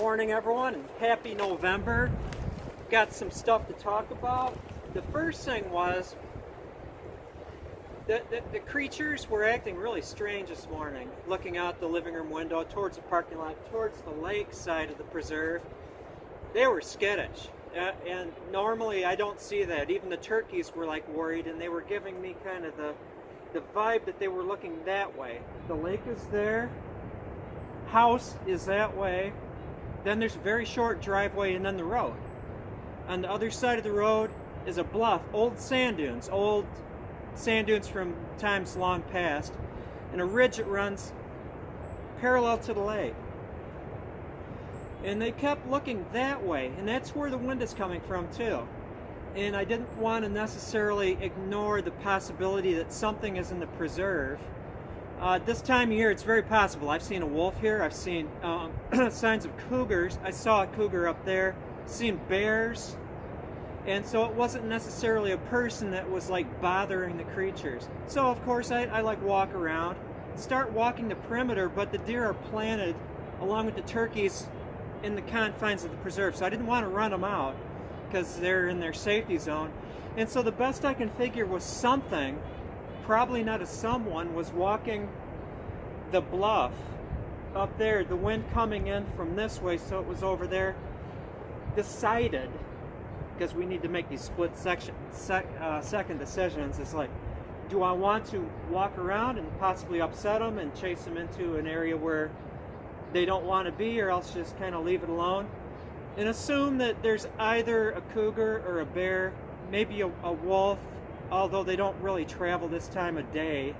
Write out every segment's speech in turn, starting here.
Morning everyone, and happy November. Got some stuff to talk about. The first thing was the creatures were acting really strange this morning, looking out the living room window towards the parking lot, towards the lake side of the preserve. They were skittish, and normally I don't see that. Even the turkeys were like worried, and they were giving me kind of the vibe that they were looking that way. The lake is there, house is that way, then there's a very short driveway, and then the road. On the other side of the road is a bluff, old sand dunes from times long past, and a ridge that runs parallel to the lake. And they kept looking that way, and that's where the wind is coming from too. And I didn't want to necessarily ignore the possibility that something is in the preserve. This time of year, it's very possible. I've seen a wolf here. I've seen signs of cougars. I saw a cougar up there. Seen bears. And so it wasn't necessarily a person that was like bothering the creatures. So of course I like walk around, start walking the perimeter, but the deer are planted along with the turkeys in the confines of the preserve. So I didn't want to run them out because they're in their safety zone. And so the best I can figure was something, probably not a someone, was walking the bluff up there, the wind coming in from this way, so it was over there. Decided, because we need to make these split second decisions, it's like, do I want to walk around and possibly upset them and chase them into an area where they don't want to be, or else just kind of leave it alone and assume that there's either a cougar or a bear, maybe a wolf, although they don't really travel this time of day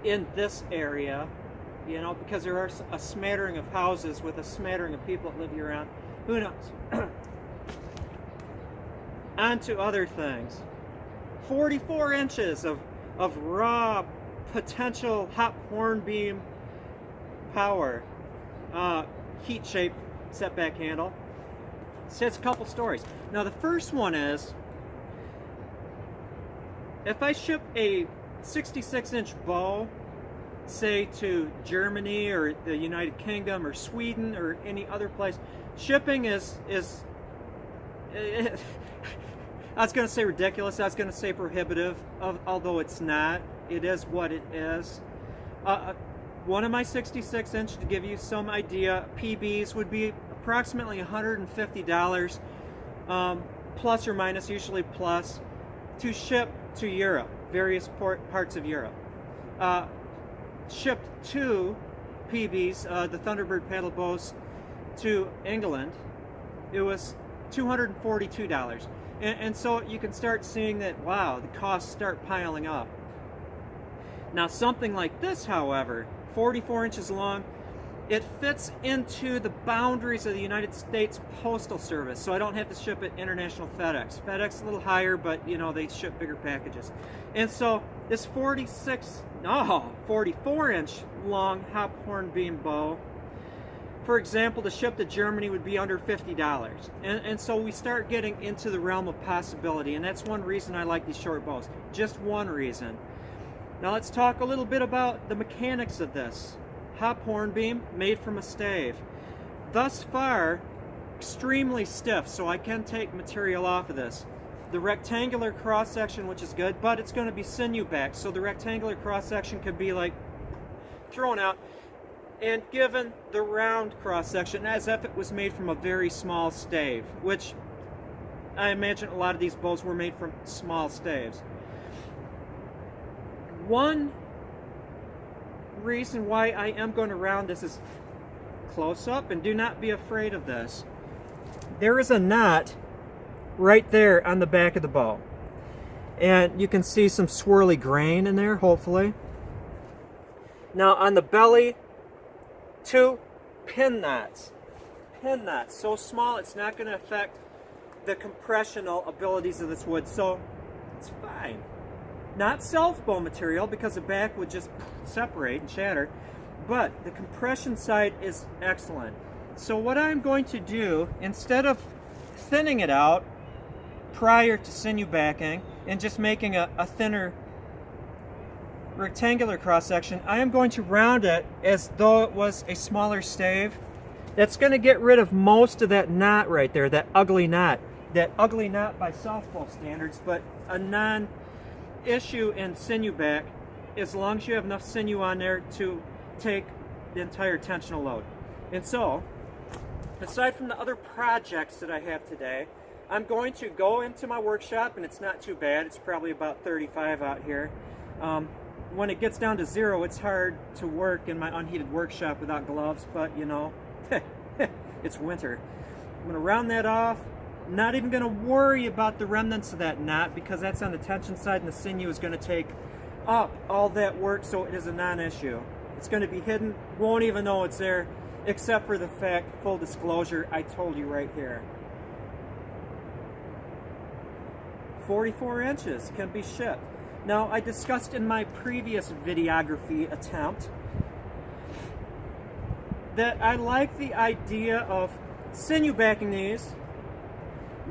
in this area, you know, because there are a smattering of houses with a smattering of people that live year round. Who knows? On to other things. 44 inches of raw potential hot hornbeam power. Heat shape setback handle. Says a couple stories. Now the first one is, if I ship a 66-inch bow, say to Germany or the United Kingdom or Sweden or any other place, shipping is I was going to say ridiculous, I was going to say prohibitive, although it's not. It is what it is. One of my 66-inch, to give you some idea, PBs would be approximately $150, plus or minus, usually plus, to ship to Europe, various parts of Europe. Shipped 2 PBs, the Thunderbird paddle bows, to England, it was $242. And so you can start seeing that, wow, the costs start piling up. Now something like this, however, 44 inches long, it fits into the boundaries of the United States Postal Service, so I don't have to ship it international FedEx. FedEx is a little higher, but you know, they ship bigger packages. And so this 44-inch long hop hornbeam bow, for example, to ship to Germany would be under $50. And so we start getting into the realm of possibility, and that's one reason I like these short bows. Just one reason. Now let's talk a little bit about the mechanics of this. Hop hornbeam made from a stave. Thus far, extremely stiff, so I can take material off of this. The rectangular cross section, which is good, but it's going to be sinew back, so the rectangular cross section could be like thrown out and given the round cross section as if it was made from a very small stave, which I imagine a lot of these bows were made from small staves. One reason why I am going to round this is close up, and do not be afraid of this. There is a knot right there on the back of the bow, and you can see some swirly grain in there, hopefully. Now on the belly, 2 pin knots. Pin knots, so small it's not going to affect the compressional abilities of this wood, so it's fine. Not self-bow material, because the back would just separate and shatter, but the compression side is excellent. So what I'm going to do, instead of thinning it out prior to sinew backing and just making a thinner rectangular cross section, I am going to round it as though it was a smaller stave. That's going to get rid of most of that knot right there, that ugly knot. That ugly knot by softball standards, but a non-issue in sinew back as long as you have enough sinew on there to take the entire tensional load. And so, aside from the other projects that I have today, I'm going to go into my workshop, and it's not too bad. It's probably about 35 out here. When it gets down to 0, it's hard to work in my unheated workshop without gloves, but you know, it's winter. I'm going to round that off. Not even going to worry about the remnants of that knot because that's on the tension side, and the sinew is going to take up all that work, so it is a non-issue. It's going to be hidden, won't even know it's there, except for the fact, full disclosure, I told you right here. 44 inches can be shipped. Now, I discussed in my previous videography attempt that I like the idea of sinew backing these,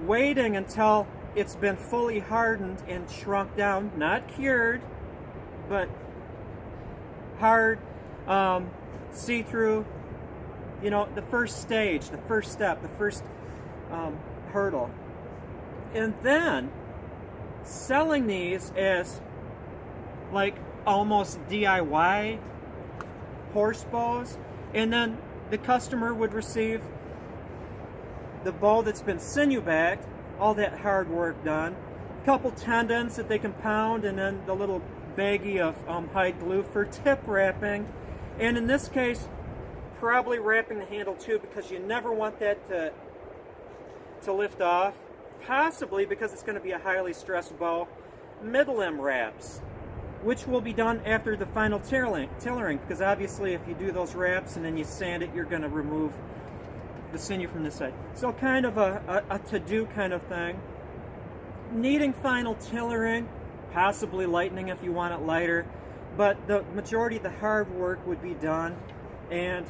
waiting until it's been fully hardened and shrunk down, not cured, but hard, see-through, you know, the first stage, the first step, the first hurdle. And then selling these as like almost DIY horse bows, and then the customer would receive the bow that's been sinew backed, all that hard work done, a couple tendons that they can pound, and then the little baggie of hide glue for tip wrapping, and in this case probably wrapping the handle too, because you never want that to lift off, possibly because it's going to be a highly stressed bow. Mid-limb wraps, which will be done after the final tailoring, because obviously if you do those wraps and then you sand it, you're going to remove the sinew from this side. So kind of a to-do kind of thing. Needing final tailoring, possibly lightening if you want it lighter, but the majority of the hard work would be done, and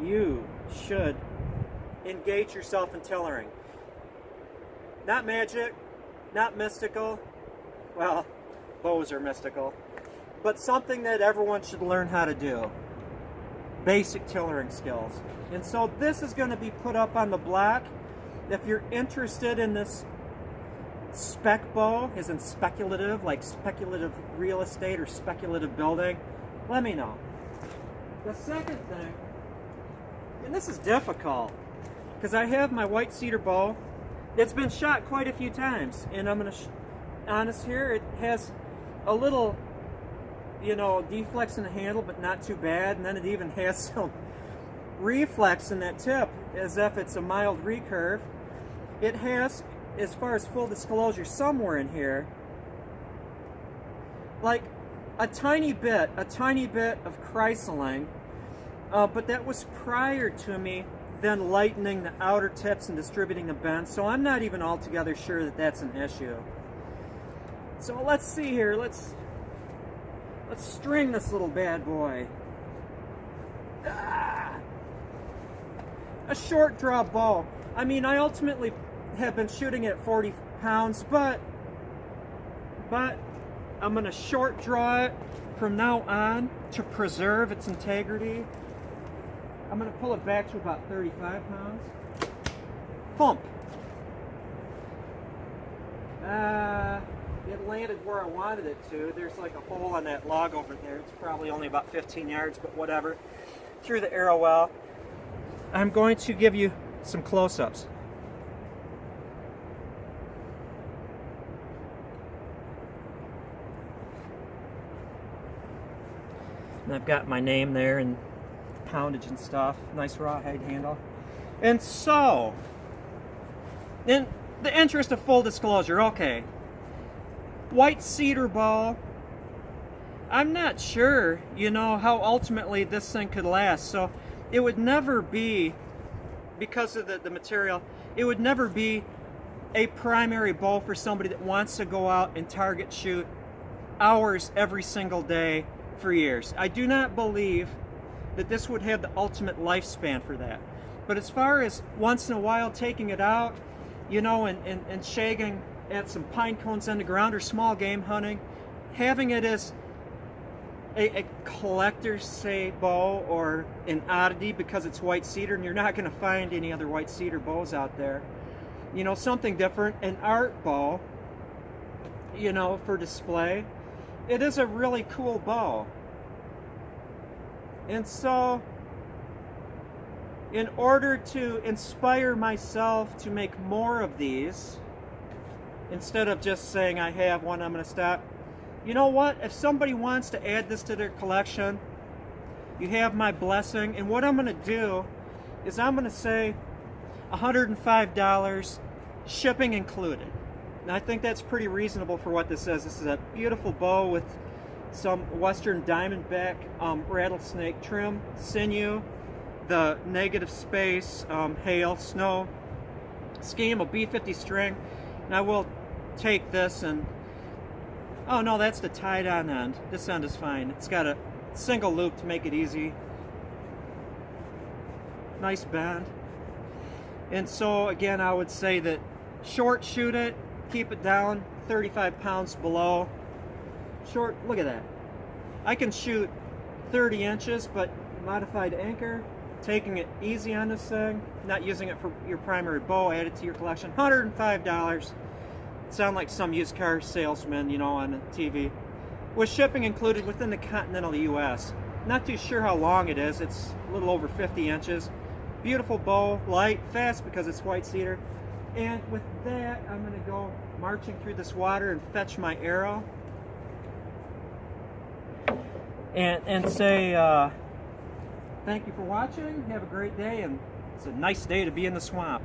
you should engage yourself in tailoring. Not magic, not mystical. Well, bows are mystical, but something that everyone should learn how to do. Basic tailoring skills. And so this is going to be put up on the block. If you're interested in this spec bow, as in speculative, like speculative real estate or speculative building, let me know. The second thing, and this is difficult, because I have my white cedar bow. It's been shot quite a few times, and I'm going to honest here, it has a little, you know, deflex in the handle, but not too bad, and then it even has some reflex in that tip, as if it's a mild recurve. It has, as far as full disclosure, somewhere in here, like a tiny bit of chrysoling, but that was prior to me then lightening the outer tips and distributing the bend, so I'm not even altogether sure that that's an issue. So let's see here, let's string this little bad boy. A short draw bow. I mean, I ultimately have been shooting at 40 pounds, but I'm going to short draw it from now on to preserve its integrity. I'm going to pull it back to about 35 pounds. Thump. It landed where I wanted it to. There's like a hole on that log over there. It's probably only about 15 yards, but whatever. Through the arrow well. I'm going to give you some close-ups. And I've got my name there and poundage and stuff. Nice rawhide handle. And so, in the interest of full disclosure, okay, white cedar bow, I'm not sure, you know, how ultimately this thing could last. So it would never be, because of the material, it would never be a primary bow for somebody that wants to go out and target shoot hours every single day for years. I do not believe that this would have the ultimate lifespan for that. But as far as once in a while taking it out, you know, and shagging at some pine cones on the ground or small game hunting, having it as a collector's, say, bow or an oddity because it's white cedar, and you're not going to find any other white cedar bows out there. You know, something different, an art bow, you know, for display. It is a really cool bow. And so, in order to inspire myself to make more of these, instead of just saying I have one, I'm going to stop. You know what? If somebody wants to add this to their collection, you have my blessing. And what I'm going to do is I'm going to say $105, shipping included. And I think that's pretty reasonable for what this is. This is a beautiful bow with some Western Diamondback rattlesnake trim, sinew, the negative space, hail, snow scheme, a B50 string. And I will take this and, oh no, that's the tied on end. This end is fine. It's got a single loop to make it easy. Nice bend. And so again, I would say that short shoot it, keep it down 35 pounds below. Short, look at that. I can shoot 30 inches, but modified anchor, taking it easy on this thing, not using it for your primary bow, add it to your collection. $105. Sound like some used car salesman, you know, on TV. With shipping included within the continental US. Not too sure how long it is. It's a little over 50 inches. Beautiful bow, light, fast because it's white cedar. And with that, I'm going to go marching through this water and fetch my arrow. And say thank you for watching. Have a great day, and it's a nice day to be in the swamp.